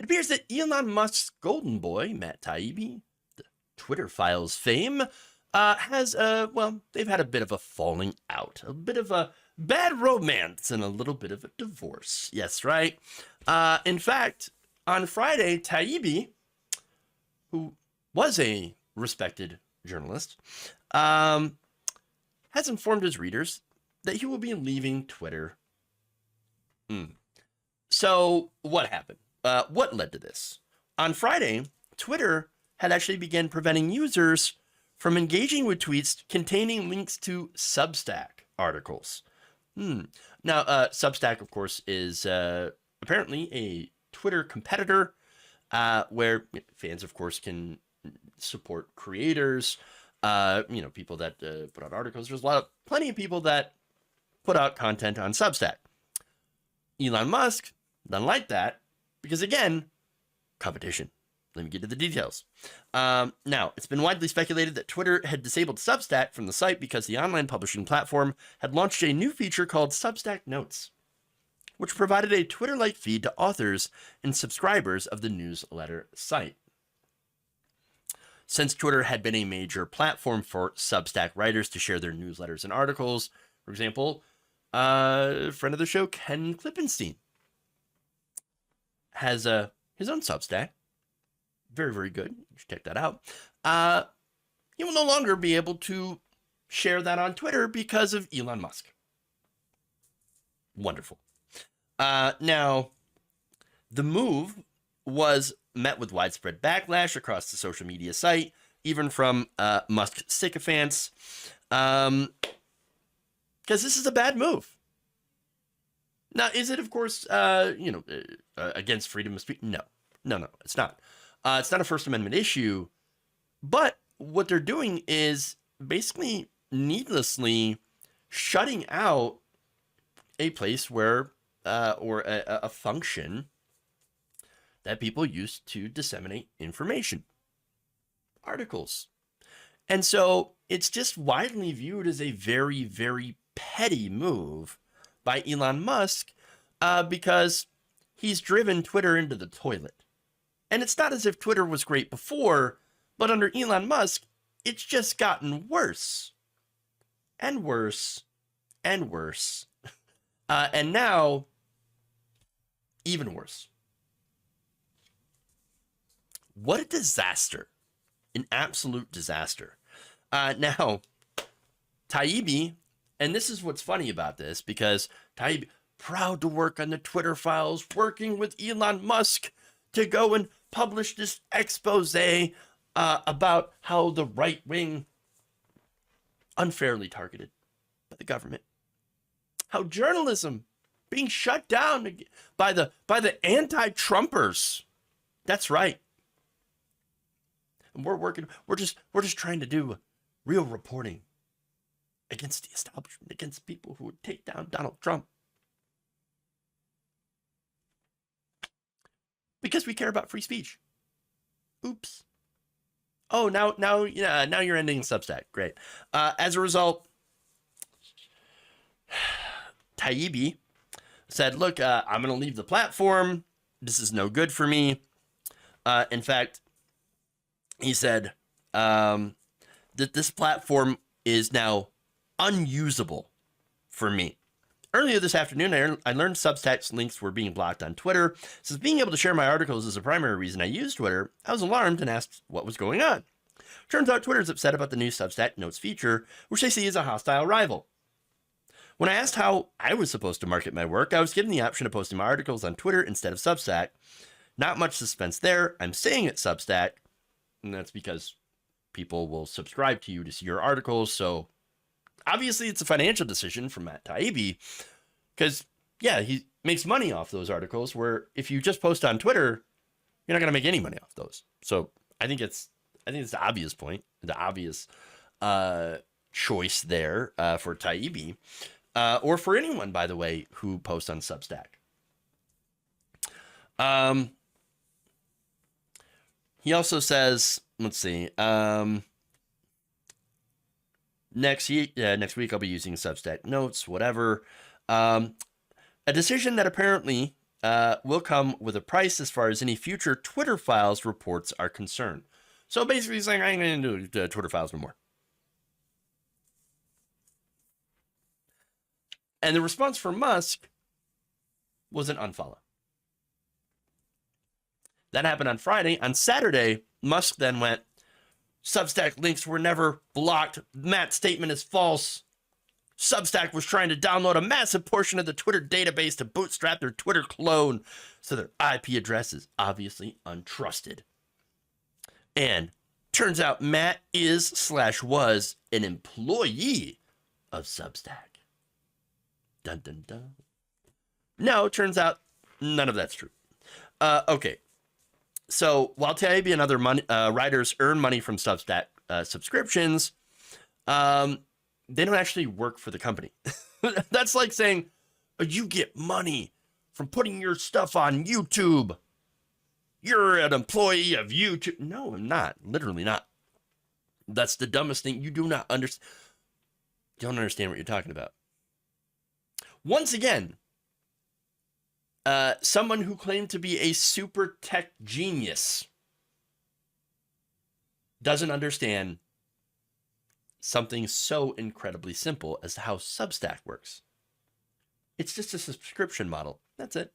appears that Elon Musk's golden boy, Matt Taibbi, the Twitter files fame, has, they've had a bit of a falling out, a bit of a bad romance, and a little bit of a divorce. Yes, right. In fact, on Friday, Tiabbi, who was a respected journalist, has informed his readers that he will be leaving Twitter. So what happened? What led to this? On Friday, Twitter had actually begun preventing users from engaging with tweets containing links to Substack articles. Now, Substack, of course, is apparently a Twitter competitor where fans, of course, can support creators, people that put out articles. There's plenty of people that put out content on Substack. Elon Musk doesn't like that because, again, competition. Let me get to the details. Now, it's been widely speculated that Twitter had disabled Substack from the site because the online publishing platform had launched a new feature called Substack Notes, which provided a Twitter-like feed to authors and subscribers of the newsletter site. Since Twitter had been a major platform for Substack writers to share their newsletters and articles, for example, a friend of the show, Ken Klippenstein, has his own Substack. Very, very good. You should check that out. He will no longer be able to share that on Twitter because of Elon Musk. Wonderful. Now, the move was met with widespread backlash across the social media site, even from Musk sycophants, because this is a bad move. Now, is it, of course, against freedom of speech? No, it's not. It's not a First Amendment issue, but what they're doing is basically needlessly shutting out a place where, or a function that people use to disseminate information, articles. And so it's just widely viewed as a very, very petty move by Elon Musk because he's driven Twitter into the toilet. And it's not as if Twitter was great before, but under Elon Musk, it's just gotten worse and worse and worse. And now, even worse. What a disaster. An absolute disaster. Now, Tiabbi, and this is what's funny about this, because Tiabbi, proud to work on the Twitter files, working with Elon Musk to go and publish this expose about how the right wing unfairly targeted by the government, how journalism being shut down by the anti-Trumpers. That's right. And we're just trying to do real reporting against the establishment, against people who would take down Donald Trump. Because we care about free speech. Oops. Oh, now you're ending Substack. Great. As a result, Tiabbi said, look, I'm going to leave the platform. This is no good for me. In fact, he said that this platform is now unusable for me. Earlier this afternoon, I learned Substack's links were being blocked on Twitter. Since being able to share my articles is the primary reason I use Twitter, I was alarmed and asked what was going on. Turns out Twitter's upset about the new Substack Notes feature, which they see as a hostile rival. When I asked how I was supposed to market my work, I was given the option of posting my articles on Twitter instead of Substack. Not much suspense there. I'm saying it's Substack, and that's because people will subscribe to you to see your articles, so obviously, it's a financial decision from Matt Taibbi because, yeah, he makes money off those articles where if you just post on Twitter, you're not going to make any money off those. So I think it's the obvious point, the obvious choice there for Tiabbi or for anyone, by the way, who posts on Substack. He also says, let's see, next week I'll be using Substack Notes, whatever. A decision that apparently will come with a price as far as any future Twitter Files reports are concerned. So basically, he's saying, I ain't going to do Twitter Files no more. And the response from Musk was an unfollow. That happened on Friday. On Saturday, Musk then went, Substack links were never blocked. Matt's statement is false. Substack was trying to download a massive portion of the Twitter database to bootstrap their Twitter clone, so their IP address is obviously untrusted. And turns out Matt is/was an employee of Substack. Dun dun dun. No, turns out none of that's true. Okay. So while Tiabbi and other writers earn money from Substack subscriptions, they don't actually work for the company. That's like saying, you get money from putting your stuff on YouTube. You're an employee of YouTube. No, I'm not. Literally not. That's the dumbest thing. You do not understand. Don't understand what you're talking about. Once again, someone who claimed to be a super tech genius doesn't understand something so incredibly simple as how Substack works. It's just a subscription model. That's it.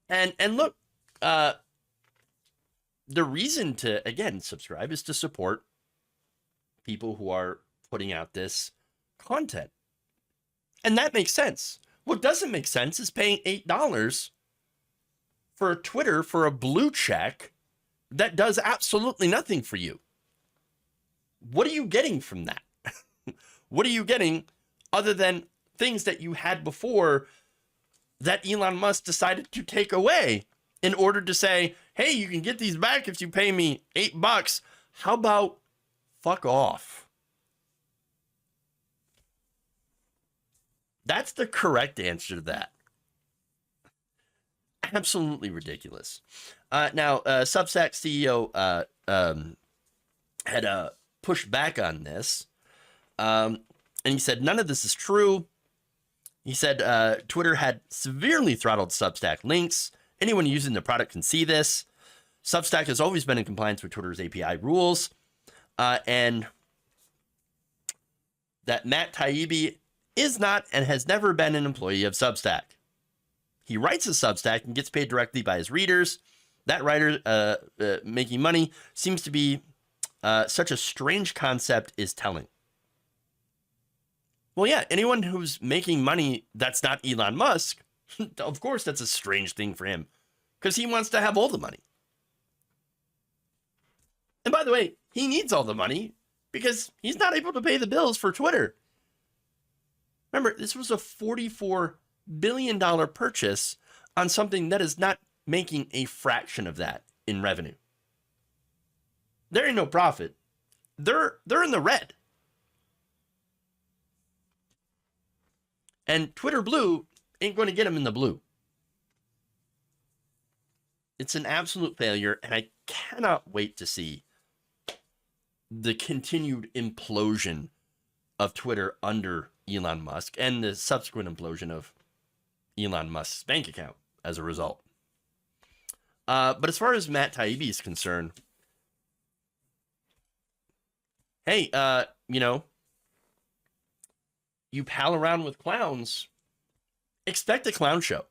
And look, the reason to, again, subscribe is to support people who are putting out this content. And that makes sense. What doesn't make sense is paying $8 for Twitter for a blue check that does absolutely nothing for you. What are you getting from that? What are you getting other than things that you had before that Elon Musk decided to take away in order to say, hey, you can get these back if you pay me $8. How about fuck off? That's the correct answer to that. Absolutely ridiculous. Now, Substack CEO had pushed back on this. And he said, none of this is true. He said Twitter had severely throttled Substack links. Anyone using the product can see this. Substack has always been in compliance with Twitter's API rules. And that Matt Taibbi is not and has never been an employee of Substack. He writes a Substack and gets paid directly by his readers. That writer making money seems to be such a strange concept is telling. Well, yeah, anyone who's making money that's not Elon Musk, of course that's a strange thing for him because he wants to have all the money. And by the way, he needs all the money because he's not able to pay the bills for Twitter. Remember, this was a $44 billion purchase on something that is not making a fraction of that in revenue. There ain't no profit. They're in the red. And Twitter Blue ain't going to get them in the blue. It's an absolute failure, and I cannot wait to see the continued implosion of Twitter under Elon Musk and the subsequent implosion of Elon Musk's bank account as a result. But as far as Matt Taibbi is concerned, hey, you pal around with clowns, expect a clown show.